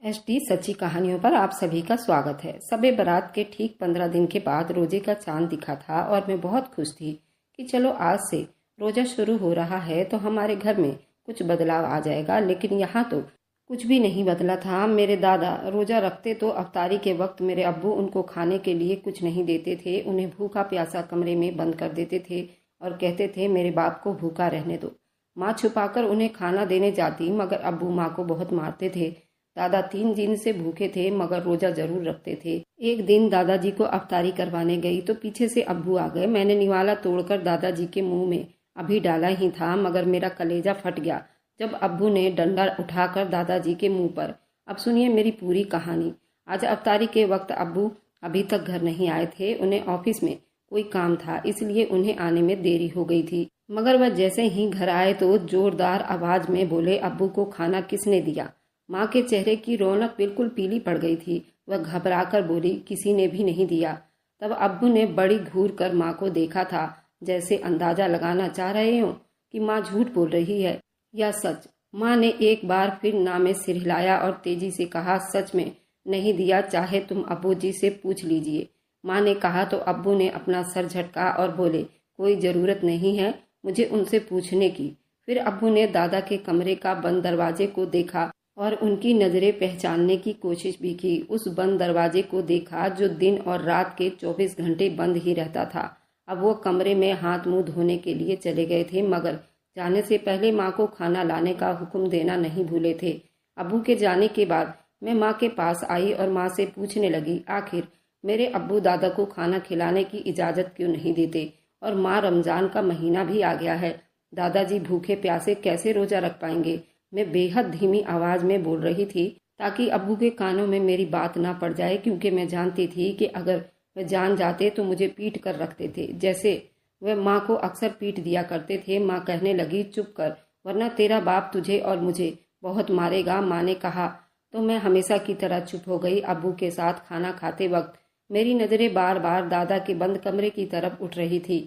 ST सच्ची कहानियों पर आप सभी का स्वागत है। सबे बारात के ठीक 15 दिन के बाद रोजे का चांद दिखा था और मैं बहुत खुश थी कि चलो आज से रोजा शुरू हो रहा है तो हमारे घर में कुछ बदलाव आ जाएगा। लेकिन यहाँ तो कुछ भी नहीं बदला था। मेरे दादा रोजा रखते तो अफ्तारी के वक्त मेरे अब्बू उनको खाने के लिए कुछ नहीं देते थे। उन्हें भूखा प्यासा कमरे में बंद कर देते थे और कहते थे मेरे बाप को भूखा रहने दो। माँ छुपाकर उन्हें खाना देने जाती मगर अब्बू माँ को बहुत मारते थे। दादा 3 दिन से भूखे थे मगर रोजा जरूर रखते थे। एक दिन दादाजी को अफ्तारी करवाने गई तो पीछे से अब्बू आ गए। मैंने निवाला तोड़कर दादाजी के मुंह में अभी डाला ही था मगर मेरा कलेजा फट गया जब अब्बू ने डंडा उठाकर दादाजी के मुंह पर। अब सुनिए मेरी पूरी कहानी। आज अफ्तारी के वक्त अब्बू अभी तक घर नहीं आए थे। उन्हें ऑफिस में कोई काम था इसलिए उन्हें आने में देरी हो गई थी। मगर वह जैसे ही घर आए तो जोरदार आवाज में बोले, अब्बू को खाना किसने दिया? माँ के चेहरे की रौनक बिल्कुल पीली पड़ गई थी। वह घबराकर बोली, किसी ने भी नहीं दिया। तब अब्बू ने बड़ी घूर कर माँ को देखा था, जैसे अंदाजा लगाना चाह रहे हो कि माँ झूठ बोल रही है या सच। माँ ने एक बार फिर ना में सिर हिलाया और तेजी से कहा, सच में नहीं दिया, चाहे तुम अब्बू जी से पूछ लीजिए। माँ ने कहा तो अब्बू ने अपना सर झटका और बोले, कोई जरूरत नहीं है मुझे उनसे पूछने की। फिर अब्बू ने दादा के कमरे का बंद दरवाजे को देखा और उनकी नजरें पहचानने की कोशिश भी की। उस बंद दरवाजे को देखा जो दिन और रात के 24 घंटे बंद ही रहता था। अब वो कमरे में हाथ मुंह धोने के लिए चले गए थे मगर जाने से पहले माँ को खाना लाने का हुक्म देना नहीं भूले थे। अब्बू के जाने के बाद मैं माँ के पास आई और माँ से पूछने लगी, आखिर मेरे अब्बू दादा को खाना खिलाने की इजाजत क्यों नहीं देते? और माँ, रमजान का महीना भी आ गया है, दादाजी भूखे प्यासे कैसे रोजा रख पाएंगे? मैं बेहद धीमी आवाज में बोल रही थी ताकि अब्बू के कानों में मेरी बात ना पड़ जाए, क्योंकि मैं जानती थी कि अगर वे जान जाते तो मुझे पीट कर रखते थे, जैसे वे माँ को अक्सर पीट दिया करते थे। माँ कहने लगी, चुप कर वरना तेरा बाप तुझे और मुझे बहुत मारेगा। माँ ने कहा तो मैं हमेशा की तरह चुप हो गई। अब्बू के साथ खाना खाते वक्त मेरी नजरें बार बार दादा के बंद कमरे की तरफ उठ रही थी।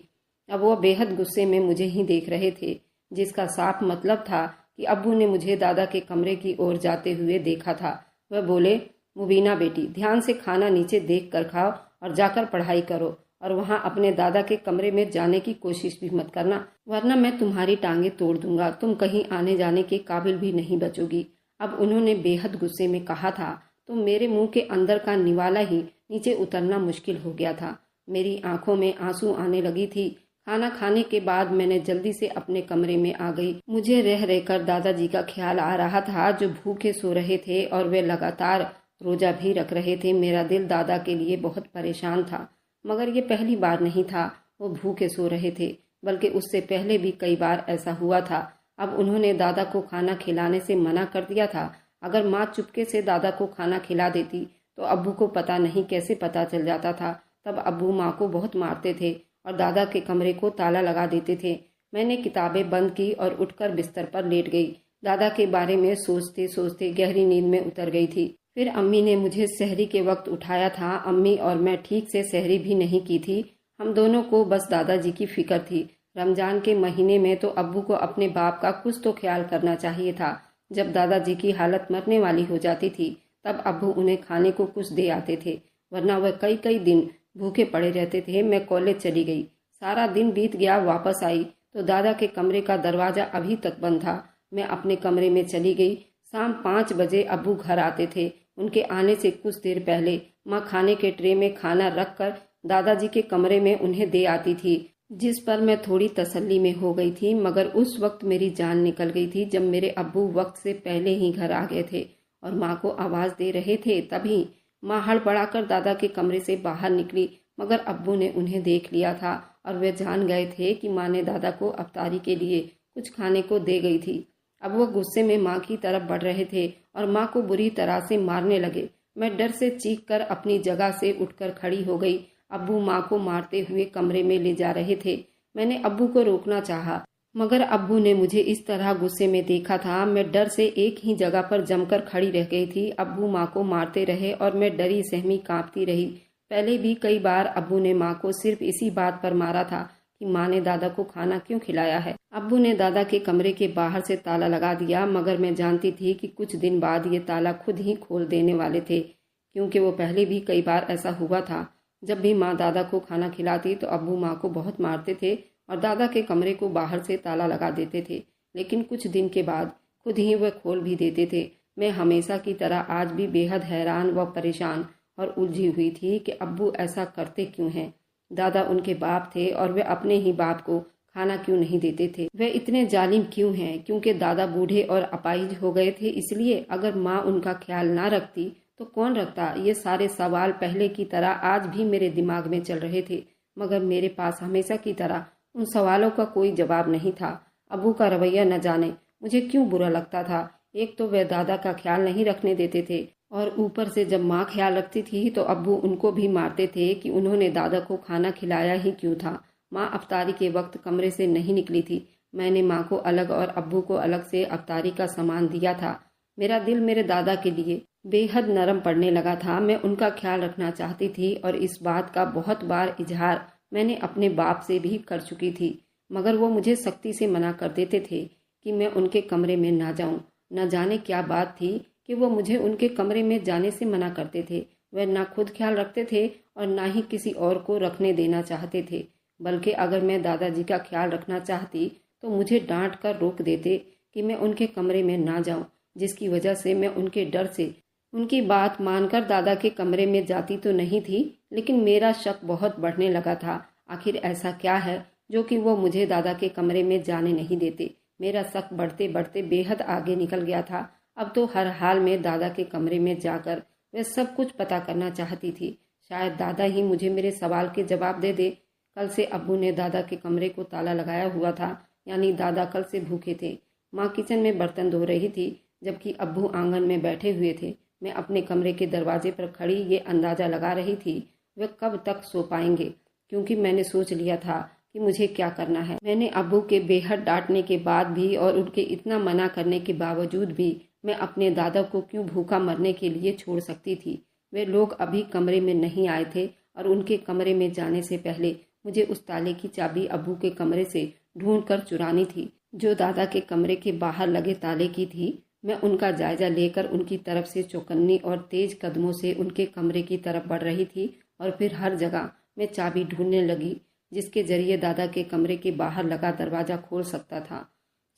अब वो बेहद गुस्से में मुझे ही देख रहे थे, जिसका साफ मतलब था कि अब्बू ने मुझे दादा के कमरे की ओर जाते हुए देखा था। वह बोले, मुबीना बेटी, ध्यान से खाना नीचे देख कर खाओ और जाकर पढ़ाई करो और वहाँ अपने दादा के कमरे में जाने की कोशिश भी मत करना, वरना मैं तुम्हारी टांगे तोड़ दूंगा। तुम कहीं आने जाने के काबिल भी नहीं बचोगी। अब उन्होंने बेहद गुस्से में कहा था तो मेरे मुंह के अंदर का निवाला ही नीचे उतरना मुश्किल हो गया था। मेरी आंखों में आंसू आने लगी थी। खाना खाने के बाद मैंने जल्दी से अपने कमरे में आ गई। मुझे रह रहकर दादाजी का ख्याल आ रहा था जो भूखे सो रहे थे और वे लगातार रोजा भी रख रहे थे। मेरा दिल दादा के लिए बहुत परेशान था, मगर ये पहली बार नहीं था वो भूखे सो रहे थे, बल्कि उससे पहले भी कई बार ऐसा हुआ था। अब उन्होंने दादा को खाना खिलाने से मना कर दिया था। अगर माँ चुपके से दादा को खाना खिला देती तो अब्बू को पता नहीं कैसे पता चल जाता था। तब अब्बू माँ को बहुत मारते थे और दादा के कमरे को ताला लगा देते थे। मैंने किताबें बंद की और उठकर बिस्तर पर लेट गई। दादा के बारे में सोचते सोचते गहरी नींद में उतर गई थी। फिर अम्मी ने मुझे सहरी के वक्त उठाया था। अम्मी और मैं ठीक से सहरी भी नहीं की थी। हम दोनों को बस दादाजी की फिक्र थी। रमजान के महीने में तो अब्बू को अपने बाप का कुछ तो ख्याल करना चाहिए था। जब दादाजी की हालत मरने वाली हो जाती थी तब अब्बू उन्हें खाने को कुछ दे आते थे, वरना वह कई कई दिन भूखे पड़े रहते थे। मैं कॉलेज चली गई। सारा दिन बीत गया। वापस आई तो दादा के कमरे का दरवाजा अभी तक बंद था। मैं अपने कमरे में चली गई। शाम 5 बजे अब्बू घर आते थे। उनके आने से कुछ देर पहले माँ खाने के ट्रे में खाना रख कर दादाजी के कमरे में उन्हें दे आती थी, जिस पर मैं थोड़ी तसल्ली में हो गई थी। मगर उस वक्त मेरी जान निकल गई थी जब मेरे अब्बू वक्त से पहले ही घर आ गए थे और माँ को आवाज दे रहे थे। तभी माँ हड़बड़ाकर दादा के कमरे से बाहर निकली, मगर अब्बू ने उन्हें देख लिया था और वे जान गए थे कि माँ ने दादा को अफ्तारी के लिए कुछ खाने को दे गई थी। अब वो गुस्से में माँ की तरफ बढ़ रहे थे और माँ को बुरी तरह से मारने लगे। मैं डर से चीख कर अपनी जगह से उठकर खड़ी हो गई। अब्बू माँ को मारते हुए कमरे में ले जा रहे थे। मैंने अब्बू को रोकना चाहा, मगर अब्बू ने मुझे इस तरह गुस्से में देखा था, मैं डर से एक ही जगह पर जमकर खड़ी रह गई थी। अब्बू माँ को मारते रहे और मैं डरी सहमी कांपती रही। पहले भी कई बार अब्बू ने माँ को सिर्फ इसी बात पर मारा था कि माँ ने दादा को खाना क्यों खिलाया है। अब्बू ने दादा के कमरे के बाहर से ताला लगा दिया, मगर मैं जानती थी कि कुछ दिन बाद ये ताला खुद ही खोल देने वाले थे, क्योंकि वो पहले भी कई बार ऐसा हुआ था। जब भी माँ दादा को खाना खिलाती तो अब्बू माँ को बहुत मारते थे और दादा के कमरे को बाहर से ताला लगा देते थे, लेकिन कुछ दिन के बाद खुद ही वह खोल भी देते थे। मैं हमेशा की तरह आज भी बेहद हैरान व परेशान और उलझी हुई थी कि अब्बू ऐसा करते क्यों हैं। दादा उनके बाप थे और वे अपने ही बाप को खाना क्यों नहीं देते थे। वे इतने जालिम क्यों हैं? क्योंकि दादा बूढ़े और अपाहिज हो गए थे इसलिए? अगर माँ उनका ख्याल ना रखती तो कौन रखता? ये सारे सवाल पहले की तरह आज भी मेरे दिमाग में चल रहे थे, मगर मेरे पास हमेशा की तरह उन सवालों का कोई जवाब नहीं था। अब्बू का रवैया न जाने मुझे क्यों बुरा लगता था। एक तो वे दादा का ख्याल नहीं रखने देते थे और ऊपर से जब माँ ख्याल रखती थी तो अब्बू उनको भी मारते थे कि उन्होंने दादा को खाना खिलाया ही क्यों था। माँ अफ्तारी के वक्त कमरे से नहीं निकली थी। मैंने माँ को अलग और अब्बू को अलग से अफ्तारी का सामान दिया था। मेरा दिल मेरे दादा के लिए बेहद नरम पड़ने लगा था। मैं उनका ख्याल रखना चाहती थी और इस बात का बहुत बार इजहार मैंने अपने बाप से भी कर चुकी थी, मगर वो मुझे सख्ती से मना कर देते थे कि मैं उनके कमरे में ना जाऊं। न जाने क्या बात थी कि वो मुझे उनके कमरे में जाने से मना करते थे। वह ना खुद ख्याल रखते थे और ना ही किसी और को रखने देना चाहते थे, बल्कि अगर मैं दादाजी का ख्याल रखना चाहती तो मुझे डांट कर रोक देते कि मैं उनके कमरे में ना जाऊं, जिसकी वजह से मैं उनके डर से उनकी बात मानकर दादा के कमरे में जाती तो नहीं थी, लेकिन मेरा शक बहुत बढ़ने लगा था। आखिर ऐसा क्या है जो कि वो मुझे दादा के कमरे में जाने नहीं देते। मेरा शक बढ़ते बढ़ते बेहद आगे निकल गया था। अब तो हर हाल में दादा के कमरे में जाकर वह सब कुछ पता करना चाहती थी। शायद दादा ही मुझे मेरे सवाल के जवाब दे दे। कल से अब्बू ने दादा के कमरे को ताला लगाया हुआ था, यानी दादा कल से भूखे थे। माँ किचन में बर्तन धो रही थी, जबकि अब्बू आंगन में बैठे हुए थे। मैं अपने कमरे के दरवाजे पर खड़ी ये अंदाजा लगा रही थी वे कब तक सो पाएंगे, क्योंकि मैंने सोच लिया था कि मुझे क्या करना है। मैंने अब्बू के बेहद डांटने के बाद भी और उनके इतना मना करने के बावजूद भी मैं अपने दादा को क्यों भूखा मरने के लिए छोड़ सकती थी। वे लोग अभी कमरे में नहीं आए थे और उनके कमरे में जाने से पहले मुझे उस ताले की चाबी अब्बू के कमरे से ढूंढ कर चुरानी थी, जो दादा के कमरे के बाहर लगे ताले की थी। मैं उनका जायजा लेकर उनकी तरफ से चौकन्नी और तेज कदमों से उनके कमरे की तरफ बढ़ रही थी और फिर हर जगह मैं चाबी ढूंढने लगी जिसके जरिए दादा के कमरे के बाहर लगा दरवाजा खोल सकता था।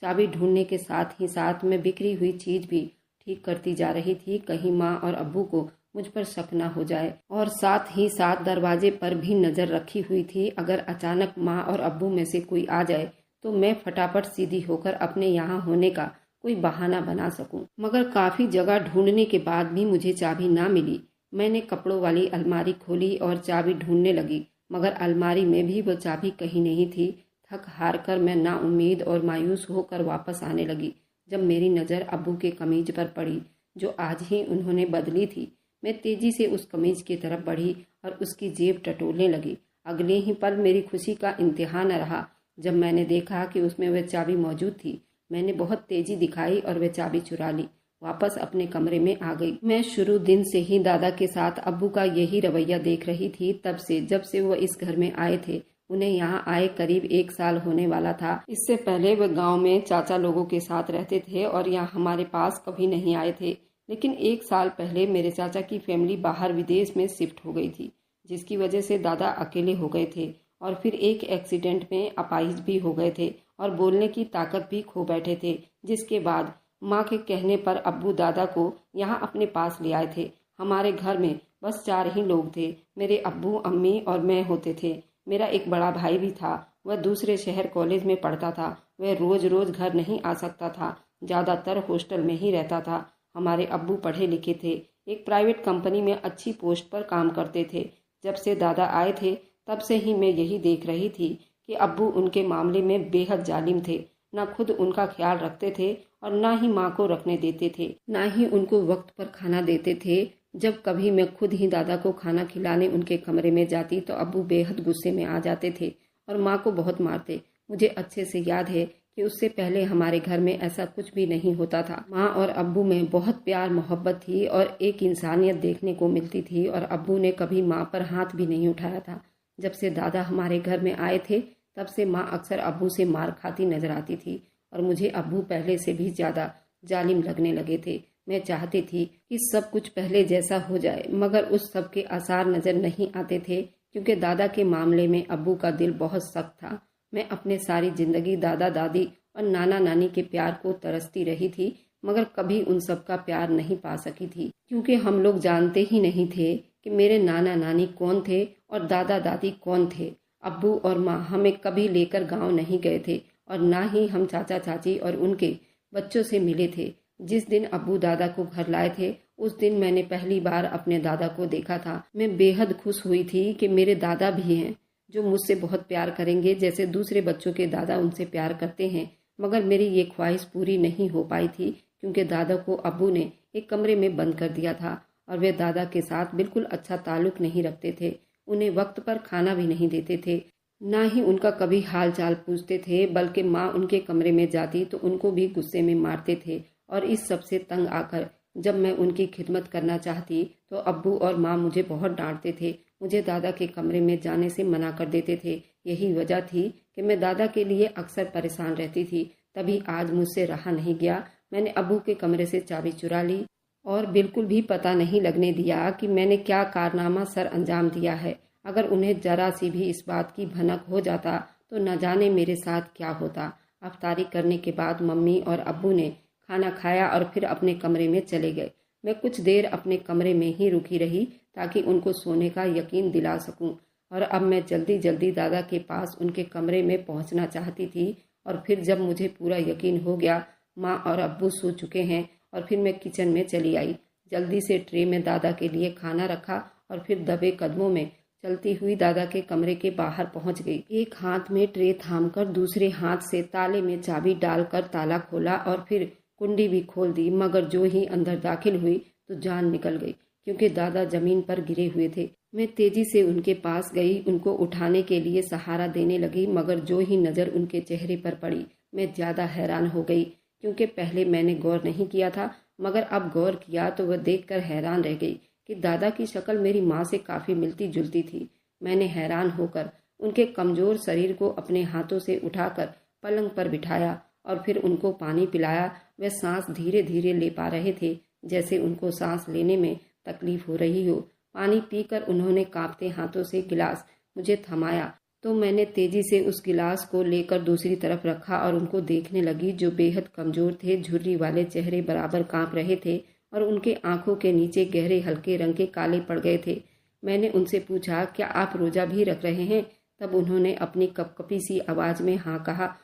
चाबी ढूंढने के साथ ही साथ मैं बिखरी हुई चीज भी ठीक करती जा रही थी, कहीं माँ और अब्बू को मुझ पर शक न हो जाए। और साथ ही साथ दरवाजे पर भी नजर रखी हुई थी। अगर अचानक माँ और अब्बू में से कोई आ जाए तो मैं फटाफट सीधी होकर अपने यहाँ होने का कोई बहाना बना सकूं। मगर काफी जगह ढूंढने के बाद भी मुझे चाबी ना मिली। मैंने कपड़ों वाली अलमारी खोली और चाबी ढूंढने लगी, मगर अलमारी में भी वो चाबी कहीं नहीं थी। थक हार कर मैं नाउम्मीद और मायूस होकर वापस आने लगी, जब मेरी नज़र अब्बू के कमीज पर पड़ी जो आज ही उन्होंने बदली थी। मैं तेजी से उस कमीज की तरफ बढ़ी और उसकी जेब टटोलने लगी। अगले ही पल मेरी खुशी का इंतहा न रहा जब मैंने देखा कि उसमें वह चाबी मौजूद थी। मैंने बहुत तेजी दिखाई और वह चाबी चुरा ली। वापस अपने कमरे में आ गई। मैं शुरू दिन से ही दादा के साथ अब्बू का यही रवैया देख रही थी, तब से जब से वो इस घर में आए थे। उन्हें यहाँ आए करीब 1 साल होने वाला था। इससे पहले वे गांव में चाचा लोगों के साथ रहते थे और यहाँ हमारे पास कभी नहीं आए थे। लेकिन 1 साल पहले मेरे चाचा की फैमिली बाहर विदेश में शिफ्ट हो गई थी, जिसकी वजह से दादा अकेले हो गए थे और फिर एक एक्सीडेंट में अपाहिज भी हो गए थे और बोलने की ताकत भी खो बैठे थे। जिसके बाद माँ के कहने पर अब्बू दादा को यहाँ अपने पास ले आए थे। हमारे घर में बस 4 ही लोग थे। मेरे अब्बू, अम्मी और मैं होते थे। मेरा एक बड़ा भाई भी था। वह दूसरे शहर कॉलेज में पढ़ता था। वह रोज रोज घर नहीं आ सकता था, ज़्यादातर हॉस्टल में ही रहता था। हमारे अब्बू पढ़े लिखे थे, एक प्राइवेट कंपनी में अच्छी पोस्ट पर काम करते थे। जब से दादा आए थे तब से ही मैं यही देख रही थी कि अब्बू उनके मामले में बेहद जालिम थे। न खुद उनका ख्याल रखते थे और न ही माँ को रखने देते थे, न ही उनको वक्त पर खाना देते थे। जब कभी मैं खुद ही दादा को खाना खिलाने उनके कमरे में जाती तो अब्बू बेहद गुस्से में आ जाते थे और माँ को बहुत मारते। मुझे अच्छे से याद है कि उससे पहले हमारे घर में ऐसा कुछ भी नहीं होता था। माँ और अब्बू में बहुत प्यार मोहब्बत थी और एक इंसानियत देखने को मिलती थी और अब्बू ने कभी माँ पर हाथ भी नहीं उठाया था। जब से दादा हमारे घर में आए थे तब से माँ अक्सर अब्बू से मार खाती नजर आती थी और मुझे अब्बू पहले से भी ज़्यादा जालिम लगने लगे थे। मैं चाहती थी कि सब कुछ पहले जैसा हो जाए, मगर उस सब के आसार नजर नहीं आते थे, क्योंकि दादा के मामले में अब्बू का दिल बहुत सख्त था। मैं अपने सारी जिंदगी दादा दादी और नाना नानी के प्यार को तरसती रही थी, मगर कभी उन सब का प्यार नहीं पा सकी थी, क्योंकि हम लोग जानते ही नहीं थे कि मेरे नाना नानी कौन थे और दादा दादी कौन थे। अब्बू और माँ हमें कभी लेकर गांव नहीं गए थे और ना ही हम चाचा चाची और उनके बच्चों से मिले थे। जिस दिन अब्बू दादा को घर लाए थे, उस दिन मैंने पहली बार अपने दादा को देखा था। मैं बेहद खुश हुई थी कि मेरे दादा भी हैं जो मुझसे बहुत प्यार करेंगे, जैसे दूसरे बच्चों के दादा उनसे प्यार करते हैं। मगर मेरी ये ख्वाहिश पूरी नहीं हो पाई थी, क्योंकि दादा को अब्बू ने एक कमरे में बंद कर दिया था और वे दादा के साथ बिल्कुल अच्छा ताल्लुक नहीं रखते थे। उन्हें वक्त पर खाना भी नहीं देते थे, ना ही उनका कभी हाल चाल पूछते थे, बल्कि माँ उनके कमरे में जाती तो उनको भी गुस्से में मारते थे। और इस सब से तंग आकर जब मैं उनकी खिदमत करना चाहती तो अब्बू और माँ मुझे बहुत डांटते थे, मुझे दादा के कमरे में जाने से मना कर देते थे। यही वजह थी कि मैं दादा के लिए अक्सर परेशान रहती थी। तभी आज मुझसे रहा नहीं गया, मैंने अब्बू के कमरे से चाबी चुरा ली और बिल्कुल भी पता नहीं लगने दिया कि मैंने क्या कारनामा सर अंजाम दिया है। अगर उन्हें जरा सी भी इस बात की भनक हो जाता तो न जाने मेरे साथ क्या होता। अफ्तारी करने के बाद मम्मी और अब्बू ने खाना खाया और फिर अपने कमरे में चले गए। मैं कुछ देर अपने कमरे में ही रुकी रही ताकि उनको सोने का यकीन दिला सकूं, और अब मैं जल्दी जल्दी दादा के पास उनके कमरे में पहुंचना चाहती थी। और फिर जब मुझे पूरा यकीन हो गया माँ और अब्बू सो चुके हैं, और फिर मैं किचन में चली आई। जल्दी से ट्रे में दादा के लिए खाना रखा और फिर दबे कदमों में चलती हुई दादा के कमरे के बाहर पहुंच गई। एक हाथ में ट्रे थामकर दूसरे हाथ से ताले में चाबी डालकर ताला खोला और फिर कुंडी भी खोल दी, मगर जो ही अंदर दाखिल हुई तो जान निकल गई, क्योंकि दादा जमीन पर गिरे हुए थे। मैं तेजी से उनके पास गई, उनको उठाने के लिए सहारा देने लगी, मगर जो ही नज़र उनके चेहरे पर पड़ी मैं ज़्यादा हैरान हो गई, क्योंकि पहले मैंने गौर नहीं किया था, मगर अब गौर किया तो वह देखकर हैरान रह गई कि दादा की शक्ल मेरी माँ से काफ़ी मिलती जुलती थी। मैंने हैरान होकर उनके कमज़ोर शरीर को अपने हाथों से उठाकर पलंग पर बिठाया और फिर उनको पानी पिलाया। वे सांस धीरे धीरे ले पा रहे थे, जैसे उनको सांस लेने में तकलीफ हो रही हो। पानी पीकर उन्होंने कांपते हाथों से गिलास मुझे थमाया तो मैंने तेजी से उस गिलास को लेकर दूसरी तरफ रखा और उनको देखने लगी, जो बेहद कमजोर थे, झुर्री वाले चेहरे बराबर कांप रहे थे और उनके आंखों के नीचे गहरे हल्के रंग के काले पड़ गए थे। मैंने उनसे पूछा, क्या आप रोजा भी रख रहे हैं? तब उन्होंने अपनी कपकपी सी आवाज में हाँ कहा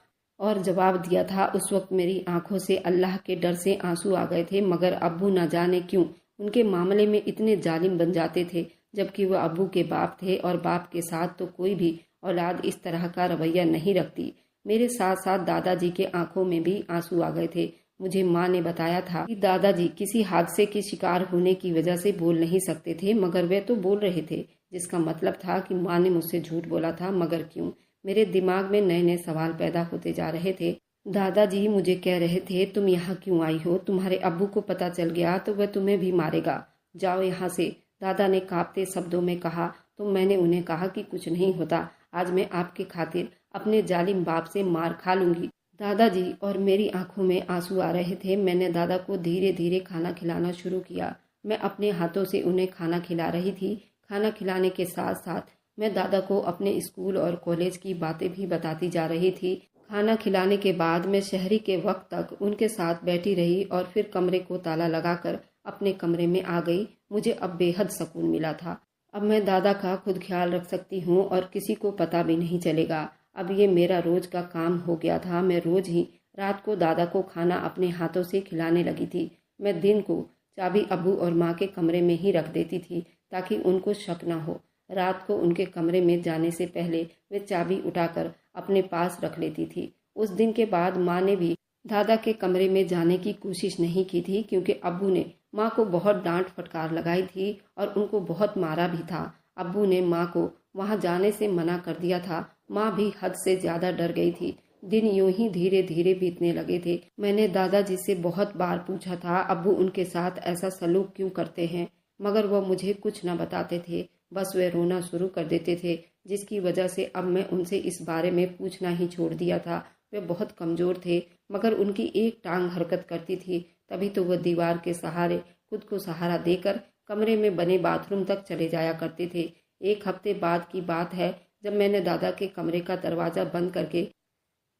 और जवाब दिया था। उस वक्त मेरी आंखों से अल्लाह के डर से आंसू आ गए थे, मगर अब्बू न जाने क्यों उनके मामले में इतने जालिम बन जाते थे, जबकि वह अब्बू के बाप थे और बाप के साथ तो कोई भी औलाद इस तरह का रवैया नहीं रखती। मेरे साथ साथ दादाजी के आंखों में भी आंसू आ गए थे। मुझे माँ ने बताया था कि दादाजी किसी हादसे के शिकार होने की वजह से बोल नहीं सकते थे, मगर वे तो बोल रहे थे, जिसका मतलब था कि माँ ने मुझसे झूठ बोला था। मगर क्यों? मेरे दिमाग में नए नए सवाल पैदा होते जा रहे थे। दादाजी मुझे कह रहे थे, तुम यहाँ क्यों आई हो? तुम्हारे अब्बू को पता चल गया तो वह तुम्हें भी मारेगा, जाओ यहाँ से। दादा ने कांपते शब्दों में कहा। तो मैंने उन्हें कहा कि कुछ नहीं होता, आज मैं आपके खातिर अपने जालिम बाप से मार खा लूंगी। दादाजी और मेरी आंखों में आंसू आ रहे थे। मैंने दादा को धीरे धीरे खाना खिलाना शुरू किया। मैं अपने हाथों से उन्हें खाना खिला रही थी। खाना खिलाने के साथ साथ मैं दादा को अपने स्कूल और कॉलेज की बातें भी बताती जा रही थी। खाना खिलाने के बाद मैं शहरी के वक्त तक उनके साथ बैठी रही और फिर कमरे को ताला लगाकर अपने कमरे में आ गई। मुझे अब बेहद सुकून मिला था। अब मैं दादा का खुद ख्याल रख सकती हूँ और किसी को पता भी नहीं चलेगा। अब ये मेरा रोज का काम हो गया था। मैं रोज ही रात को दादा को खाना अपने हाथों से खिलाने लगी थी। मैं दिन को चाबी अब्बू और माँ के कमरे में ही रख देती थी ताकि उनको शक न हो। रात को उनके कमरे में जाने से पहले वे चाबी उठाकर अपने पास रख लेती थी। उस दिन के बाद माँ ने भी दादा के कमरे में जाने की कोशिश नहीं की थी, क्योंकि अब्बू ने माँ को बहुत डांट फटकार लगाई थी और उनको बहुत मारा भी था। अब्बू ने माँ को वहाँ जाने से मना कर दिया था। माँ भी हद से ज्यादा डर गई थी। दिन यूं ही धीरे धीरे बीतने लगे थे। मैंने दादाजी से बहुत बार पूछा था, अब्बू उनके साथ ऐसा सलूक क्यों करते हैं, मगर वह मुझे कुछ न बताते थे। बस वे रोना शुरू कर देते थे, जिसकी वजह से अब मैं उनसे इस बारे में पूछना ही छोड़ दिया था। वे बहुत कमज़ोर थे, मगर उनकी एक टांग हरकत करती थी, तभी तो वह दीवार के सहारे खुद को सहारा देकर कमरे में बने बाथरूम तक चले जाया करते थे। एक हफ्ते बाद की बात है, जब मैंने दादा के कमरे का दरवाज़ा बंद करके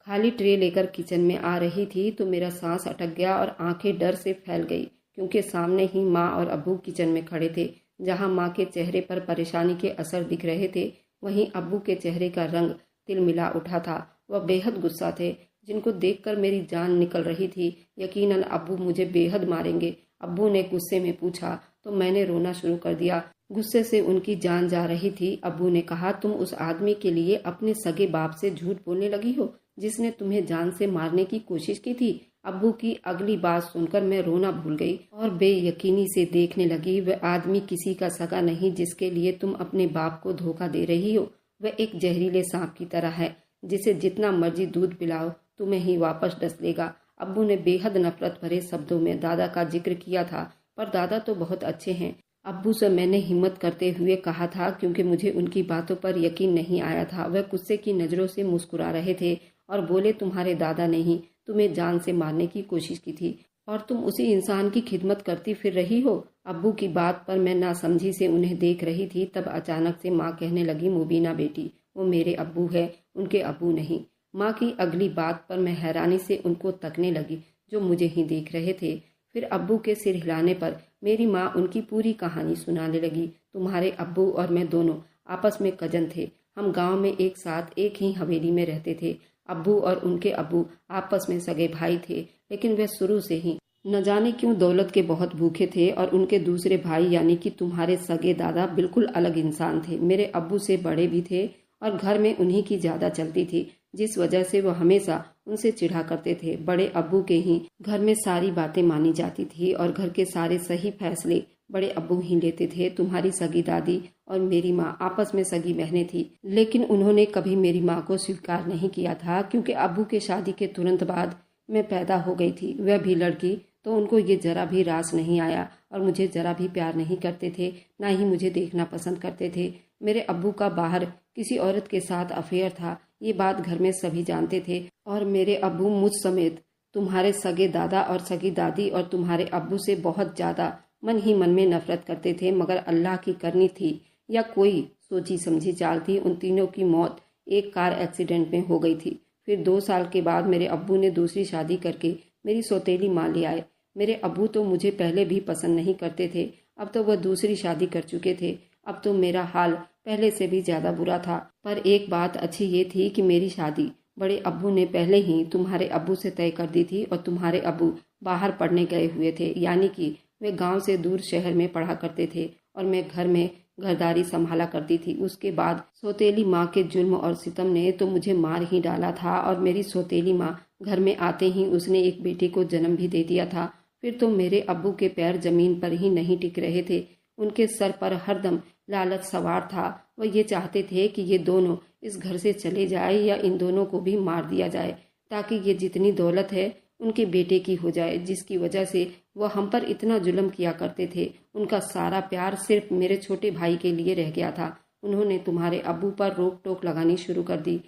खाली ट्रे लेकर किचन में आ रही थी तो मेरा सांस अटक गया और आंखें डर से फैल गई, क्योंकि सामने ही माँ और अब्बू किचन में खड़े थे। जहाँ माँ के चेहरे पर परेशानी के असर दिख रहे थे, वहीं अब्बू के चेहरे का रंग तिलमिला उठा था। वह बेहद गुस्सा थे, जिनको देखकर मेरी जान निकल रही थी। यकीनन अब्बू मुझे बेहद मारेंगे। अब्बू ने गुस्से में पूछा तो मैंने रोना शुरू कर दिया। गुस्से से उनकी जान जा रही थी। अब्बू ने कहा, तुम उस आदमी के लिए अपने सगे बाप से झूठ बोलने लगी हो, जिसने तुम्हें जान से मारने की कोशिश की थी। अब्बू की अगली बात सुनकर मैं रोना भूल गई और बेयकीनी से देखने लगी। वह आदमी किसी का सगा नहीं जिसके लिए तुम अपने बाप को धोखा दे रही हो। वह एक जहरीले सांप की तरह है, जिसे जितना मर्जी दूध पिलाओ तुम्हें ही वापस डस लेगा। अब्बू ने बेहद नफरत भरे शब्दों में दादा का जिक्र किया था, पर दादा तो बहुत अच्छे हैं। अब्बू से मैंने हिम्मत करते हुए कहा था, क्योंकि मुझे उनकी बातों पर यकीन नहीं आया था। वह गुस्से की नज़रों से मुस्कुरा रहे थे और बोले, तुम्हारे दादा ने ही तुम्हें जान से मारने की कोशिश की थी और तुम उसी इंसान की खिदमत करती फिर रही हो। अब्बू की बात पर मैं नासमझी से उन्हें देख रही थी, तब अचानक से माँ कहने लगी, मुबीना बेटी, वो मेरे अब्बू है, उनके अब्बू नहीं। माँ की अगली बात पर मैं हैरानी से उनको तकने लगी, जो मुझे ही देख रहे थे। फिर अब्बू के सिर हिलाने पर मेरी माँ उनकी पूरी कहानी सुनाने लगी। तुम्हारे अब्बू और मैं दोनों आपस में कजन थे। हम गांव में एक साथ एक ही हवेली में रहते थे। अब्बू और उनके अब्बू आपस में सगे भाई थे, लेकिन वे शुरू से ही न जाने क्यों दौलत के बहुत भूखे थे। और उनके दूसरे भाई यानी कि तुम्हारे सगे दादा बिल्कुल अलग इंसान थे। मेरे अब्बू से बड़े भी थे और घर में उन्हीं की ज्यादा चलती थी, जिस वजह से वो हमेशा उनसे चिढ़ा करते थे। बड़े अब्बू के ही घर में सारी बातें मानी जाती थी और घर के सारे सही फैसले बड़े अब्बू ही लेते थे। तुम्हारी सगी दादी और मेरी माँ आपस में सगी बहनें थी, लेकिन उन्होंने कभी मेरी माँ को स्वीकार नहीं किया था, क्योंकि अब्बू के शादी के तुरंत बाद मैं पैदा हो गई थी। वह भी लड़की, तो उनको ये जरा भी रास नहीं आया और मुझे जरा भी प्यार नहीं करते थे, ना ही मुझे देखना पसंद करते थे। मेरे अब्बू का बाहर किसी औरत के साथ अफेयर था, ये बात घर में सभी जानते थे। और मेरे अब्बू मुझ समेत तुम्हारे सगे दादा और सगी दादी और तुम्हारे अब्बू से बहुत ज्यादा मन ही मन में नफरत करते थे। मगर अल्लाह की करनी थी या कोई सोची समझी चाल थी, उन तीनों की मौत एक कार एक्सीडेंट में हो गई थी। फिर 2 साल के बाद मेरे अब्बू ने दूसरी शादी करके मेरी सौतेली माँ ले आए। मेरे अब्बू तो मुझे पहले भी पसंद नहीं करते थे, अब तो वह दूसरी शादी कर चुके थे। अब तो मेरा हाल पहले से भी ज्यादा बुरा था। पर एक बात अच्छी ये थी कि मेरी शादी बड़े अब्बू ने पहले ही तुम्हारे अब्बू से तय कर दी थी और तुम्हारे अब्बू बाहर पढ़ने गए हुए थे, यानी कि वे गांव से दूर शहर में पढ़ा करते थे और मैं घर में घरदारी संभाला करती थी। उसके बाद सौतेली माँ के जुल्म और सितम ने तो मुझे मार ही डाला था और मेरी सौतेली माँ घर में आते ही उसने एक बेटे को जन्म भी दे दिया था। फिर तो मेरे अब्बू के पैर जमीन पर ही नहीं टिक रहे थे। उनके सर पर हरदम लालच सवार था। वह ये चाहते थे कि ये दोनों इस घर से चले जाए या इन दोनों को भी मार दिया जाए, ताकि ये जितनी दौलत है उनके बेटे की हो जाए, जिसकी वजह से वह हम पर इतना जुल्म किया करते थे। उनका सारा प्यार सिर्फ मेरे छोटे भाई के लिए रह गया था। उन्होंने तुम्हारे अब्बू पर रोक टोक लगानी शुरू कर दी,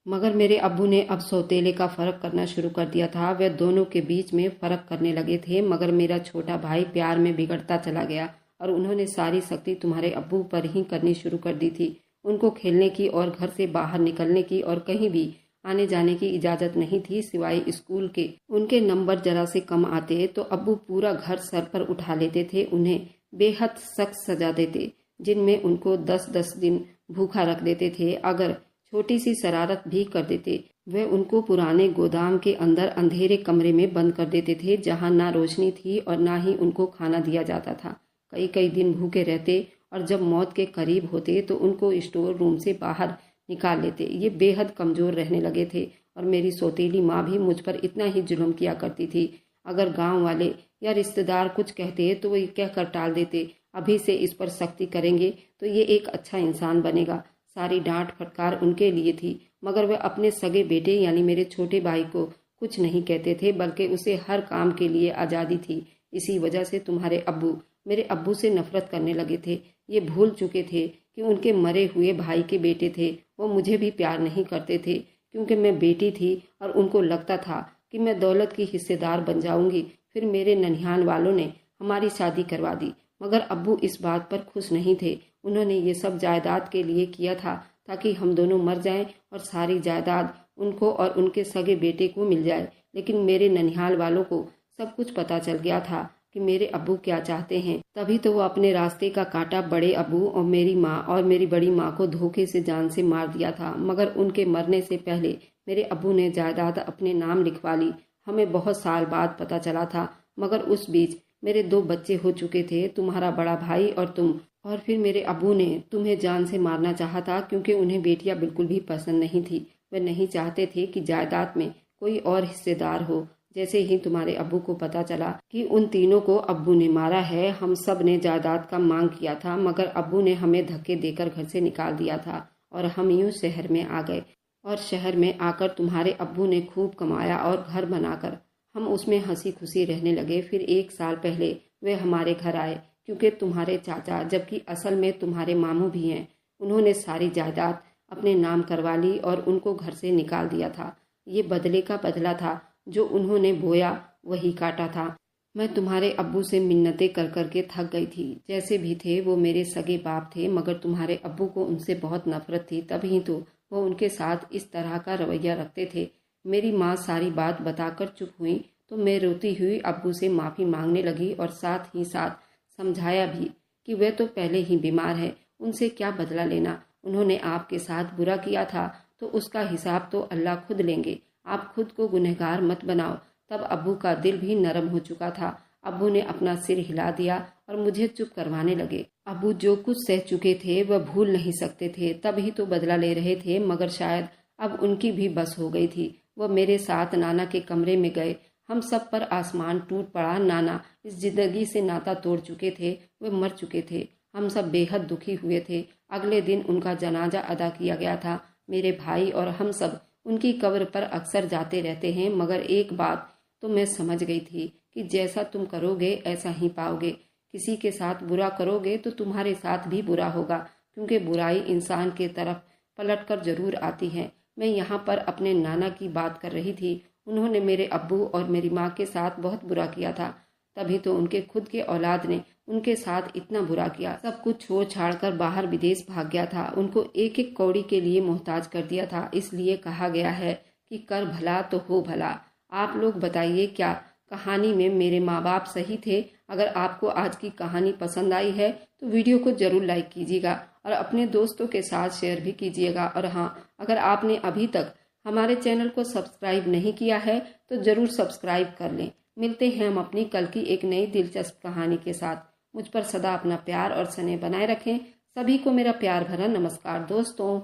मगर मेरे अब्बू ने अब सौतेले का फर्क करना शुरू कर दिया था। वे दोनों के बीच में फर्क करने लगे थे, मगर मेरा छोटा भाई प्यार में बिगड़ता चला गया और उन्होंने सारी सख्ती तुम्हारे अब्बू पर ही करनी शुरू कर दी थी। उनको खेलने की और घर से बाहर निकलने की और कहीं भी आने जाने की इजाजत नहीं थी, सिवाय स्कूल के। उनके नंबर जरा से कम आते तो अब्बू पूरा घर सर पर उठा लेते थे। उन्हें बेहद सख्त सजा देते, जिनमें उनको 10-10 दिन भूखा रख देते थे। अगर छोटी सी शरारत भी कर देते, वे उनको पुराने गोदाम के अंदर अंधेरे कमरे में बंद कर देते थे, जहां ना रोशनी थी और ना ही उनको खाना दिया जाता था। कई कई दिन भूखे रहते और जब मौत के करीब होते तो उनको स्टोर रूम से बाहर निकाल लेते। ये बेहद कमजोर रहने लगे थे और मेरी सौतेली माँ भी मुझ पर इतना ही जुल्म किया करती थी। अगर गांव वाले या रिश्तेदार कुछ कहते तो वो ये कहकर टाल देते, अभी से इस पर सख्ती करेंगे तो ये एक अच्छा इंसान बनेगा। सारी डांट फटकार उनके लिए थी, मगर वे अपने सगे बेटे यानी मेरे छोटे भाई को कुछ नहीं कहते थे, बल्कि उसे हर काम के लिए आज़ादी थी। इसी वजह से तुम्हारे अब्बू मेरे अब्बू से नफरत करने लगे थे। ये भूल चुके थे कि उनके मरे हुए भाई के बेटे थे वो मुझे भी प्यार नहीं करते थे, क्योंकि मैं बेटी थी और उनको लगता था कि मैं दौलत की हिस्सेदार बन जाऊंगी। फिर मेरे ननिहाल वालों ने हमारी शादी करवा दी, मगर अब्बू इस बात पर खुश नहीं थे। उन्होंने ये सब जायदाद के लिए किया था ताकि हम दोनों मर जाएं और सारी जायदाद उनको और उनके सगे बेटे को मिल जाए। लेकिन मेरे ननिहाल वालों को सब कुछ पता चल गया था कि मेरे अब्बू क्या चाहते हैं। तभी तो वो अपने रास्ते का काटा बड़े अब्बू और मेरी माँ और मेरी बड़ी माँ को धोखे से जान से मार दिया था। मगर उनके मरने से पहले मेरे अब्बू ने जायदाद अपने नाम लिखवा ली। हमें बहुत साल बाद पता चला था, मगर उस बीच मेरे 2 बच्चे हो चुके थे, तुम्हारा बड़ा भाई और तुम। और फिर मेरे अब्बू ने तुम्हें जान से मारना चाहा था, क्योंकि उन्हें बेटियां बिल्कुल भी पसंद नहीं थी। वे नहीं चाहते थे कि जायदाद में कोई और हिस्सेदार हो। जैसे ही तुम्हारे अब्बू को पता चला कि उन तीनों को अब्बू ने मारा है, हम सब ने जायदाद का मांग किया था, मगर अब्बू ने हमें धक्के देकर घर से निकाल दिया था और हम यूं शहर में आ गए। और शहर में आकर तुम्हारे अब्बू ने खूब कमाया और घर बनाकर हम उसमें हंसी खुशी रहने लगे। फिर 1 साल पहले वे हमारे घर आए, क्योंकि तुम्हारे चाचा, जबकि असल में तुम्हारे मामू भी हैं, उन्होंने सारी जायदाद अपने नाम करवा ली और उनको घर से निकाल दिया था। ये बदले का बदला था, जो उन्होंने बोया वही काटा था। मैं तुम्हारे अब्बू से मिन्नतें कर करके थक गई थी। जैसे भी थे वो मेरे सगे बाप थे, मगर तुम्हारे अब्बू को उनसे बहुत नफरत थी, तभी तो वो उनके साथ इस तरह का रवैया रखते थे। मेरी माँ सारी बात बताकर चुप हुई तो मैं रोती हुई अब्बू से माफ़ी मांगने लगी और साथ ही साथ समझाया भी कि वे तो पहले ही बीमार है, उनसे क्या बदला लेना। उन्होंने आपके साथ बुरा किया था तो उसका हिसाब तो अल्लाह खुद लेंगे। आप खुद को गुनहगार मत बनाओ। तब अब्बू का दिल भी नरम हो चुका था। अब्बू ने अपना सिर हिला दिया और मुझे चुप करवाने लगे। अब्बू जो कुछ सह चुके थे वह भूल नहीं सकते थे, तभी तो बदला ले रहे थे, मगर शायद अब उनकी भी बस हो गई थी। वह मेरे साथ नाना के कमरे में गए। हम सब पर आसमान टूट पड़ा। नाना इस जिंदगी से नाता तोड़ चुके थे, वे मर चुके थे। हम सब बेहद दुखी हुए थे। अगले दिन उनका जनाजा अदा किया गया था। मेरे भाई और हम सब उनकी कब्र पर अक्सर जाते रहते हैं, मगर एक बात तो मैं समझ गई थी कि जैसा तुम करोगे ऐसा ही पाओगे। किसी के साथ बुरा करोगे तो तुम्हारे साथ भी बुरा होगा, क्योंकि बुराई इंसान के तरफ पलट कर जरूर आती है। मैं यहाँ पर अपने नाना की बात कर रही थी। उन्होंने मेरे अब्बू और मेरी माँ के साथ बहुत बुरा किया था, तभी तो उनके खुद के औलाद ने उनके साथ इतना बुरा किया। सब कुछ छोड़ छाड़ कर बाहर विदेश भाग गया था। उनको एक एक कौड़ी के लिए मोहताज कर दिया था। इसलिए कहा गया है कि कर भला तो हो भला। आप लोग बताइए, क्या कहानी में मेरे माँ बाप सही थे? अगर आपको आज की कहानी पसंद आई है तो वीडियो को जरूर लाइक कीजिएगा और अपने दोस्तों के साथ शेयर भी कीजिएगा। और हाँ, अगर आपने अभी तक हमारे चैनल को सब्सक्राइब नहीं किया है तो जरूर सब्सक्राइब कर लें। मिलते हैं हम अपनी कल की एक नई दिलचस्प कहानी के साथ। मुझ पर सदा अपना प्यार और स्नेह बनाए रखें। सभी को मेरा प्यार भरा नमस्कार दोस्तों।